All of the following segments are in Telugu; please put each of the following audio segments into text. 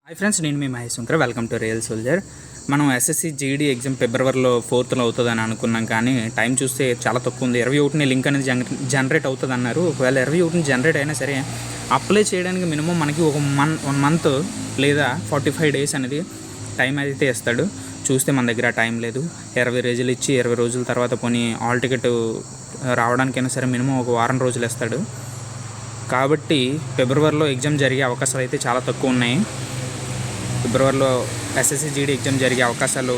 హాయ్ ఫ్రెండ్స్, నేను మీ Mahesh Shankar. Welcome to real soldier. మనం ఎస్ఎస్సి జీడీ ఎగ్జామ్ ఫిబ్రవరిలో 4th అవుతుందని అనుకున్నాం, కానీ టైం చూస్తే చాలా తక్కువ ఉంది. 21ని లింక్ అనేది జనరేట్ అవుతుంది అన్నారు. ఒకవేళ 21ని జనరేట్ అయినా సరే అప్లై చేయడానికి మినిమం మనకి ఒక 1 month లేదా 45 days అనేది టైం అయితే ఇస్తాడు. చూస్తే మన దగ్గర టైం లేదు. 20 రోజులు ఇచ్చి 20 రోజుల తర్వాత పోనీ ఆల్ టికెట్ రావడానికైనా సరే మినిమం ఒక వారం రోజులు ఇస్తాడు. కాబట్టి ఫిబ్రవరిలో ఎగ్జామ్ జరిగే అవకాశాలు అయితే చాలా తక్కువ ఉన్నాయి. ఫిబ్రవరిలో ఎస్ఎస్సి జీడీ ఎగ్జామ్ జరిగే అవకాశాలు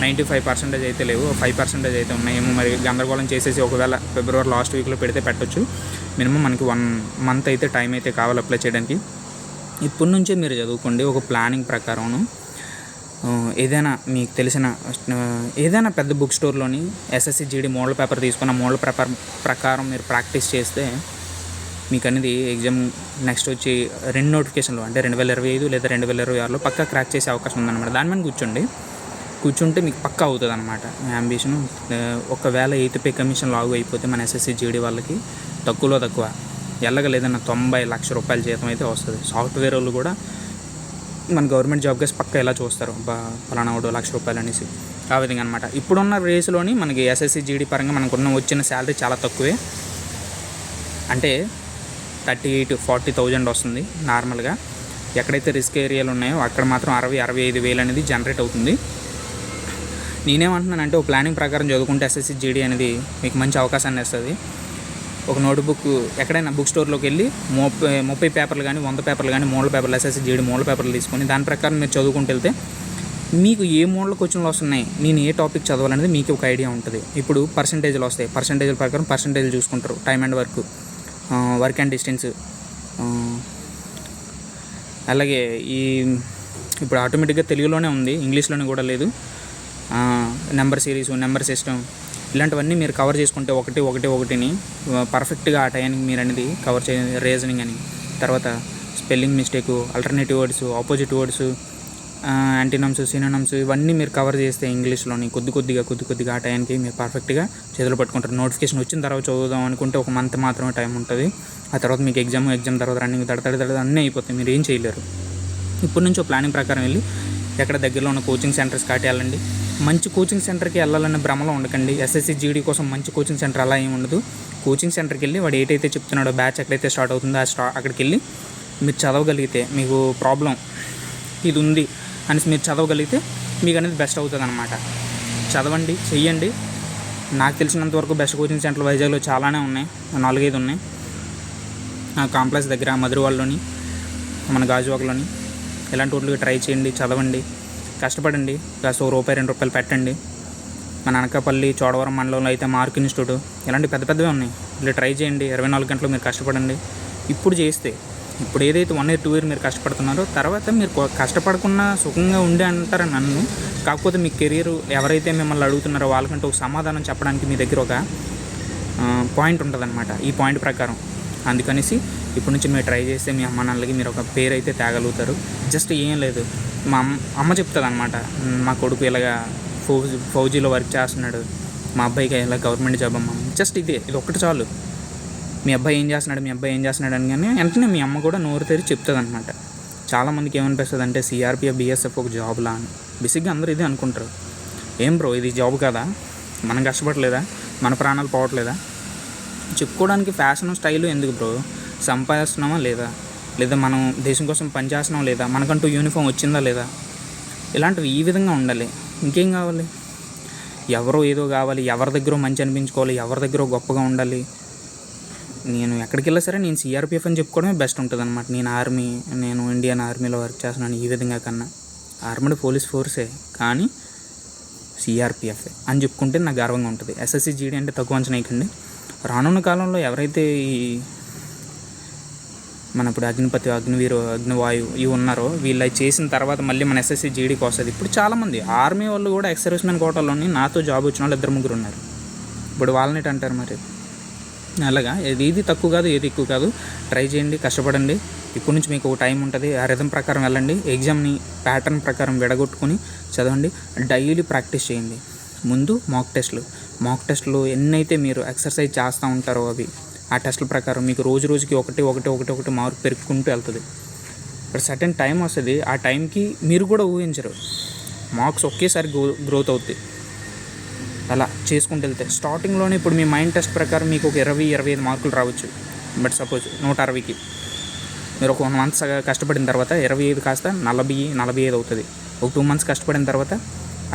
95% అయితే లేవు, 5% అయితే ఉన్నాయేమో. మరి గందరగోళం చేసేసి ఒకవేళ ఫిబ్రవరి లాస్ట్ వీక్లో పెడితే పెట్టచ్చు. మినిమం మనకి 1 month అయితే టైం అయితే కావాలి అప్లై చేయడానికి. ఇప్పటి నుంచే మీరు చదువుకోండి. ఒక ప్లానింగ్ ప్రకారం ఏదైనా మీకు తెలిసిన ఏదైనా పెద్ద బుక్ స్టోర్లోని ఎస్ఎస్సి జీడీ మోడల్ పేపర్ తీసుకున్న మోడల్ పేపర్ ప్రకారం మీరు ప్రాక్టీస్ చేస్తే మీకు అనేది ఎగ్జామ్ నెక్స్ట్ వచ్చి 2 నోటిఫికేషన్లు అంటే 2025 లేదా 2026లో పక్కా క్రాక్ చేసే అవకాశం ఉందన్నమాట. దాని మీద కూర్చుంటే మీకు పక్కా అవుతుంది అనమాట. మీ అంబిషను ఒకవేళ 8th పే కమిషన్ లాగు అయిపోతే మన ఎస్ఎస్సి జీడీ వాళ్ళకి తక్కువలో తక్కువ ఎల్లగలేదన్న 90 లక్షల రూపాయల జీతం అయితే వస్తుంది. సాఫ్ట్వేర్ వాళ్ళు కూడా మన గవర్నమెంట్ జాబ్ కేసు పక్కా ఎలా చూస్తారు, ఫలానా 1 లక్ష రూపాయలు అనేసి. ఆ విధంగా అనమాట. ఇప్పుడున్న రేసులోని మనకి ఎస్ఎస్సి జీడీ పరంగా మనకున్న వచ్చిన శాలరీ చాలా తక్కువే. అంటే 38,000-40,000 వస్తుంది నార్మల్గా. ఎక్కడైతే రిస్క్ ఏరియాలు ఉన్నాయో అక్కడ మాత్రం 60,000-65,000 అనేది జనరేట్ అవుతుంది. నేనేమంటున్నానంటే ఒక ప్లానింగ్ ప్రకారం చదువుకుంటే ఎస్ఎస్సి జీడీ అనేది మీకు మంచి అవకాశాన్ని ఇస్తుంది. ఒక నోట్బుక్ ఎక్కడైనా బుక్ స్టోర్లోకి వెళ్ళి 30 పేపర్లు కానీ 100 పేపర్లు కానీ మోడల్ పేపర్లు ఎస్ఎస్సి జీడీ మోడల్ పేపర్లు తీసుకొని దాని ప్రకారం మీరు చదువుకుంటూ వెళ్తే మీకు ఏ మోడల్ క్వశ్చన్లు వస్తున్నాయి, నేను ఏ టాపిక్ చదవాలనేది మీకు ఒక ఐడియా ఉంటుంది. ఇప్పుడు పర్సంటేజ్లు వస్తాయి. పర్సంటేజ్ల ప్రకారం పర్సంటేజ్లు చూసుకుంటారు. Time and work and distance, అలాగే ఇప్పుడు ఆటోమేటిక్గా తెలుగులోనే ఉంది, ఇంగ్లీష్లోనే కూడా లేదు. నెంబర్ సిరీస్, నెంబర్ సిస్టమ్ ఇలాంటివన్నీ మీరు కవర్ చేసుకుంటే ఒకటిని పర్ఫెక్ట్గా ఆ టైంకి మీరు అనేది కవర్ రీజనింగ్ అని, తర్వాత spelling mistake, alternative words, opposite words, antonyms, synonyms ఇవన్నీ మీరు కవర్ చేస్తే ఇంగ్లీష్లోని కొద్దిగా ఆ టైంకి మీరు పర్ఫెక్ట్గా చేతులు పట్టుకుంటారు. నోటిఫికేషన్ వచ్చిన తర్వాత చదువుదాం అనుకుంటే 1 month మాత్రమే టైం ఉంటుంది. ఆ తర్వాత మీకు ఎగ్జామ్ తర్వాత రన్నింగ్ తడతడి అన్నీ అయిపోతాయి. మీరు ఏం చేయలేరు. ఇప్పటి నుంచి ప్లానింగ్ ప్రకారం వెళ్ళి ఎక్కడ దగ్గరలో ఉన్న కోచింగ్ సెంటర్స్ కాటి వెళ్ళండి. మంచి కోచింగ్ సెంటర్కి వెళ్ళాలన్న భ్రమలో ఉండకండి. ఎస్ఎస్సి జీడీ కోసం మంచి కోచింగ్ సెంటర్ అలా ఏమి ఉండదు. కోచింగ్ సెంటర్కి వెళ్ళి వాడు ఏటైతే చెప్తున్నాడో బ్యాచ్ ఎక్కడైతే స్టార్ట్ అవుతుందో అక్కడికి వెళ్ళి మీరు చదవగలిగితే మీకు ప్రాబ్లం ఇది ఉంది అని మీరు చదవగలిగితే మీకు అనేది బెస్ట్ అవుతుంది అనమాట. చదవండి, చెయ్యండి. నాకు తెలిసినంతవరకు బెస్ట్ కోచింగ్ సెంటర్లు వైజాగ్లో చాలానే ఉన్నాయి, 4-5 ఉన్నాయి. కాంప్లెక్స్ దగ్గర, మధురవాడలోని, మన గాజువాకలోని ఇలాంటి వాటికి ట్రై చేయండి. చదవండి, కష్టపడండి. కాస్త ₹1-2 పెట్టండి. మన అనకాపల్లి, చోడవరం మండలంలో అయితే మార్క్ ఇన్స్టిట్యూట్ ఇలాంటి పెద్దవే ఉన్నాయి. ఇలా ట్రై చేయండి. 24 గంటలు మీరు కష్టపడండి. ఇప్పుడు ఏదైతే 1 year 2 year మీరు కష్టపడుతున్నారో తర్వాత మీరు కష్టపడకుండా సుఖంగా ఉండే అంటారు నన్ను. కాకపోతే మీ కెరీర్ ఎవరైతే మిమ్మల్ని అడుగుతున్నారో వాళ్ళకంటే ఒక సమాధానం చెప్పడానికి మీ దగ్గర ఒక పాయింట్ ఉంటుందన్నమాట. ఈ పాయింట్ ప్రకారం అందుకనేసి ఇప్పటి నుంచి మీరు ట్రై చేస్తే మీ అమ్మ నాన్నలకి మీరు ఒక పేరు అయితే తేగలుగుతారు. జస్ట్ ఏం లేదు, మా అమ్మ చెప్తుంది అనమాట, మా కొడుకు ఇలాగా ఫౌజీలో వర్క్ చేస్తున్నాడు, మా అబ్బాయికి ఇలా గవర్నమెంట్ జాబ్ అమ్మ. జస్ట్ ఇది ఒక్కటి చాలు. మీ అబ్బాయి ఏం చేస్తున్నాడు అని కానీ వెంటనే మీ అమ్మ కూడా నోరు తెరి చెప్తుంది అనమాట. చాలామందికి ఏమనిపిస్తుంది అంటే సిఆర్పిఎఫ్, బిఎస్ఎఫ్ ఒక జాబ్లా అని. బేసిక్గా అందరూ ఇదే అనుకుంటారు. ఏం బ్రో ఇది జాబ్ కదా, మనం కష్టపడలేదా, మన ప్రాణాలు పోవట్లేదా? చెప్పుకోవడానికి ఫ్యాషన్ స్టైలు ఎందుకు బ్రో? సంపాదిస్తున్నామా లేదా మనం దేశం కోసం పనిచేస్తున్నాం లేదా, మనకంటూ యూనిఫామ్ వచ్చిందా లేదా, ఇలాంటివి ఈ విధంగా ఉండాలి. ఇంకేం కావాలి? ఎవరో ఏదో కావాలి, ఎవరి దగ్గర మంచి అనిపించుకోవాలి, ఎవరి దగ్గర గొప్పగా ఉండాలి. నేను ఎక్కడికి వెళ్ళా సరే నేను సిఆర్పిఎఫ్ అని చెప్పుకోవడమే బెస్ట్ ఉంటుంది అనమాట. నేను ఇండియన్ ఆర్మీలో వర్క్ చేస్తున్నాను. ఈ విధంగా కన్నా ఆర్మీడ్ పోలీస్ ఫోర్సే కానీ సిఆర్పిఎఫ్ అని చెప్పుకుంటే నాకు గర్వంగా ఉంటుంది. ఎస్ఎస్సి జీడీ అంటే తక్కువ అంచనా వేయకండి. రానున్న కాలంలో ఎవరైతే మన ఇప్పుడు అగ్నిపతి, అగ్నివీరు, అగ్నివాయు ఇవి ఉన్నారో వీళ్ళు చేసిన తర్వాత మళ్ళీ మన ఎస్ఎస్సి జీడీకి వస్తుంది. ఇప్పుడు చాలామంది ఆర్మీ వాళ్ళు కూడా ఎక్స్ సర్వీస్మెన్ కోటాలోని నాతో జాబ్ వచ్చిన వాళ్ళు 2-3 ఉన్నారు. ఇప్పుడు వాళ్ళని అంటారు మరి. అలాగా ఏది తక్కువ కాదు, ఏది ఎక్కువ కాదు. ట్రై చేయండి, కష్టపడండి. ఇప్పటి నుంచి మీకు ఒక టైం ఉంటుంది. ఆ రిథం ప్రకారం వెళ్ళండి. ఎగ్జామ్ని ప్యాటర్న్ ప్రకారం విడగొట్టుకొని చదవండి. డైలీ ప్రాక్టీస్ చేయండి. ముందు మాక్ టెస్టులు ఎన్నైతే మీరు ఎక్సర్సైజ్ చేస్తూ ఉంటారో ఆ టెస్టుల ప్రకారం మీకు రోజుకి ఒకటి మార్క్ పెరుగుకుంటూ వెళ్తుంది. ఇప్పుడు సర్టెన్ టైం వస్తుంది, ఆ టైంకి మీరు కూడా ఊహించరు మార్క్స్ ఒకేసారి గ్రోత్ అవుతాయి. అలా చేసుకుంటూ వెళ్తే స్టార్టింగ్లోనే ఇప్పుడు మీ మైండ్ టెస్ట్ ప్రకారం మీకు ఒక 20-25 మార్కులు రావచ్చు. బట్ సపోజ్ 160కి మీరు ఒక 1 మంత్ కష్టపడిన తర్వాత 25 కాస్త 40-45 అవుతుంది. ఒక 2 మంత్స్ కష్టపడిన తర్వాత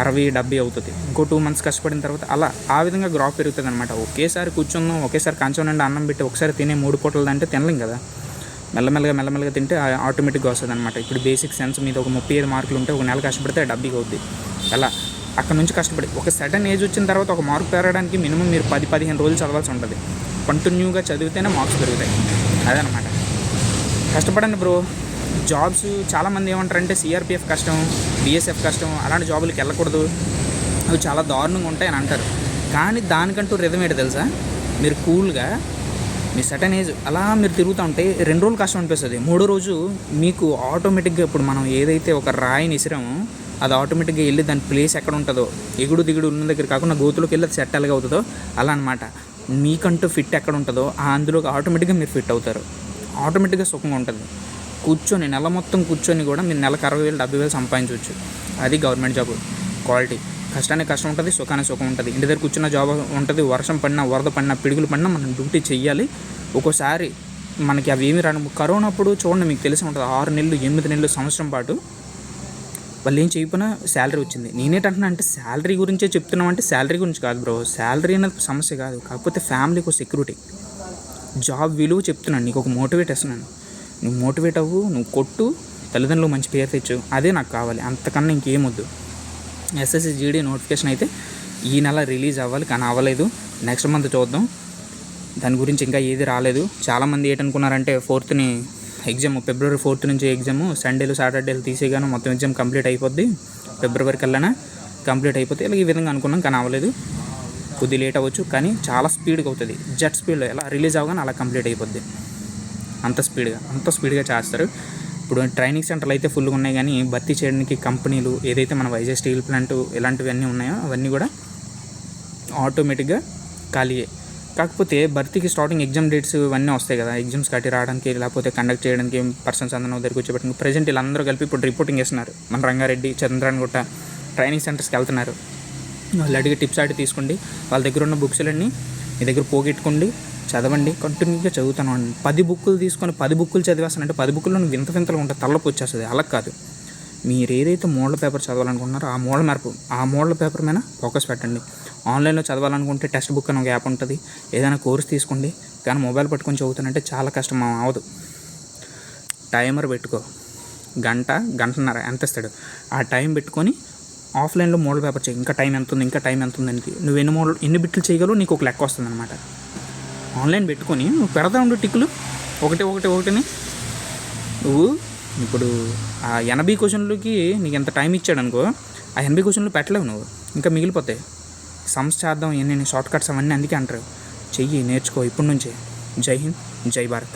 60-70 అవుతుంది. ఇంకో 2 మంత్స్ కష్టపడిన తర్వాత అలా ఆ విధంగా గ్రాఫ్ పెరుగుతుంది అనమాట. ఒకేసారి కూర్చున్నాం, ఒకేసారి కంచం నుండి అన్నం పెట్టి ఒకసారి తినే 3 పూటలు అంటే తినలేం కదా. మెల్లమెల్లగా తింటే ఆటోమేటిక్గా వస్తుంది అనమాట. ఇప్పుడు బేసిక్ సెన్స్ మీద ఒక 35 మార్కులు ఉంటే ఒక నెల కష్టపడితే 70 అవుద్ది. అలా అక్కడ నుంచి కష్టపడి ఒక సడన్ ఏజ్ వచ్చిన తర్వాత ఒక మార్క్ పెరగడానికి మినిమం మీరు 10-15 రోజులు చదవాల్సి ఉంటుంది. కంటిన్యూగా చదివితేనే మార్క్స్ పెరుగుతాయి. అదనమాట. కష్టపడండి బ్రో. జాబ్స్ చాలామంది ఏమంటారంటే సిఆర్పిఎఫ్ కష్టం, బిఎస్ఎఫ్ కష్టం, అలాంటి జాబులకి వెళ్ళకూడదు, అవి చాలా దారుణంగా ఉంటాయని అంటారు. కానీ దానికంటూ రిధం ఏంటి తెలుసా? మీరు కూల్గా మీ సటన్ ఏజ్ అలా మీరు తిరుగుతూ ఉంటే 2 రోజులు కష్టం అనిపిస్తుంది, 3వ రోజు మీకు ఆటోమేటిక్గా ఇప్పుడు మనం ఏదైతే ఒక రాయిని ఇసిరామో అది ఆటోమేటిక్గా వెళ్ళి దాని ప్లేస్ ఎక్కడ ఉంటుందో, ఎగుడు దిగుడు ఉన్న దగ్గర కాకుండా గోతులోకి వెళ్ళి అది సెట్ ఎలాగ అవుతుందో అలా అనమాట. మీకంటూ ఫిట్ ఎక్కడ ఉంటుందో అందులోకి ఆటోమేటిక్గా మీరు ఫిట్ అవుతారు. ఆటోమేటిక్గా సుఖంగా ఉంటుంది. కూర్చొని నెల మొత్తం కూర్చొని కూడా మీరు నెలకు 60,000-70,000 సంపాదించవచ్చు. అది గవర్నమెంట్ జాబ్ క్వాలిటీ. కష్టానికి కష్టం ఉంటుంది, సుఖానికి సుఖం ఉంటుంది. ఇంటి దగ్గర కూర్చున్న జాబ్ ఉంటుంది. వర్షం పడినా, వరద పడినా, పిడుగులు పడినా మనం డ్యూటీ చెయ్యాలి. ఒక్కోసారి మనకి అవి ఏమి రాను. కరోనా అప్పుడు చూడండి, మీకు తెలిసి ఉంటుంది, 6 నెలలు 8 నెలలు సంవత్సరం పాటు వాళ్ళు ఏం చేయకపోయినా శాలరీ వచ్చింది. నేనేంటంటున్నా అంటే శాలరీ గురించే చెప్తున్నామంటే శాలరీ గురించి కాదు బ్రో. శాలరీ అనేది సమస్య కాదు, కాకపోతే ఫ్యామిలీకి ఒక సెక్యూరిటీ. జాబ్ విలువ చెప్తున్నాను, నీకు ఒక మోటివేట్ ఇస్తున్నాను. నువ్వు మోటివేట్ అవ్వు, నువ్వు కొట్టు, తల్లిదండ్రులు మంచి పేరు తెచ్చు, అదే నాకు కావాలి. అంతకన్నా ఇంకేం వద్దు. ఎస్ఎస్సి జీడీ నోటిఫికేషన్ అయితే ఈ నెల రిలీజ్ అవ్వాలి, కానీ అవ్వలేదు. నెక్స్ట్ మంత్ చూద్దాం. దాని గురించి ఇంకా ఏది రాలేదు. చాలామంది ఏంటనుకున్నారంటే 4th ఎగ్జామ్, February 4th నుంచి ఎగ్జామ్, సండేలు సాటర్డేలు తీసేగాను మొత్తం ఎగ్జామ్ కంప్లీట్ అయిపోద్ది, February కల్లా కంప్లీట్ అయిపోతే ఇలా ఈ విధంగా అనుకున్నాం, కానీ అవ్వలేదు. కొద్ది లేట్ అవ్వచ్చు, కానీ చాలా స్పీడ్గా అవుతుంది. జెట్ స్పీడ్లో ఎలా రిలీజ్ అవ్వగానే అలా కంప్లీట్ అయిపోద్ది. అంత స్పీడ్గా చేస్తారు. ఇప్పుడు ట్రైనింగ్ సెంటర్లు అయితే ఫుల్గా ఉన్నాయి, కానీ భర్తీ చేయడానికి కంపెనీలు ఏదైతే మన వైజాగ్ స్టీల్ ప్లాంట్ ఇలాంటివన్నీ ఉన్నాయో అవన్నీ కూడా ఆటోమేటిక్గా ఖాళీయే. కాకపోతే భర్తీకి స్టార్టింగ్ ఎగ్జామ్ డేట్స్ ఇవన్నీ వస్తాయి కదా, ఎగ్జామ్స్ కట్టి రావడానికి లేకపోతే కండక్ట్ చేయడానికి పర్సన్స్ అందరూ దగ్గరికి వచ్చేపెట్టుకుని ప్రజెంట్ వీళ్ళందరూ కలిపి ఇప్పుడు రిపోర్టింగ్ చేస్తున్నారు. మన రంగారెడ్డి, చంద్రాయణగుట్ట ట్రైనింగ్ సెంటర్స్కి వెళ్తున్నారు. వాళ్ళు అడిగి టిప్స్ అడిగి తీసుకోండి. వాళ్ళ దగ్గర ఉన్న బుక్స్లన్నీ మీ దగ్గర పోగొట్టుకోండి, చదవండి, కంటిన్యూగా చదువుతాను. 10 బుక్కులు తీసుకొని 10 బుక్కులు చదివేస్తానంటే 10 బుక్కుల్లో వింతలు ఉంటాయి, తలపు వచ్చేస్తుంది. అలా కాదు, మీరు ఏదైతే మోడల్ పేపర్ చదవాలనుకుంటున్నారో ఆ మోడల్ పేపర్ మీద ఫోకస్ పెట్టండి. ఆన్లైన్లో చదవాలనుకుంటే టెక్స్ట్ బుక్ అని ఒక యాప్ ఉంటుంది, ఏదైనా కోర్స్ తీసుకోండి. కానీ మొబైల్ పట్టుకొని చదువుతానంటే చాలా కష్టం అవ్వదు. టైమర్ పెట్టుకో, గంటన్నర ఎంత ఇస్తాడు ఆ టైం పెట్టుకొని ఆఫ్లైన్లో మోడల్ పేపర్ చేయి. ఇంకా టైం ఎంత ఉంది అని నువ్వు ఎన్ని బిట్లు చేయగలవు నీకు ఒక లెక్క వస్తుంది అనమాట. ఆన్లైన్ పెట్టుకొని నువ్వు పెడతా ఉండు టిక్కులు ఒకటిని. నువ్వు ఇప్పుడు ఆ 80 క్వశ్చన్లకి నీకు ఎంత టైం ఇచ్చాడు అనుకో, ఆ 80 క్వశ్చన్లు పెట్టలేవు నువ్వు, ఇంకా మిగిలిపోతాయి. సమ్స్ చేద్దాం, ఎన్ని షార్ట్ కట్స్ అవన్నీ అందుకే అంటారు. చెయ్యి, నేర్చుకో ఇప్పటి నుంచే. జై హింద్, జై భారత్.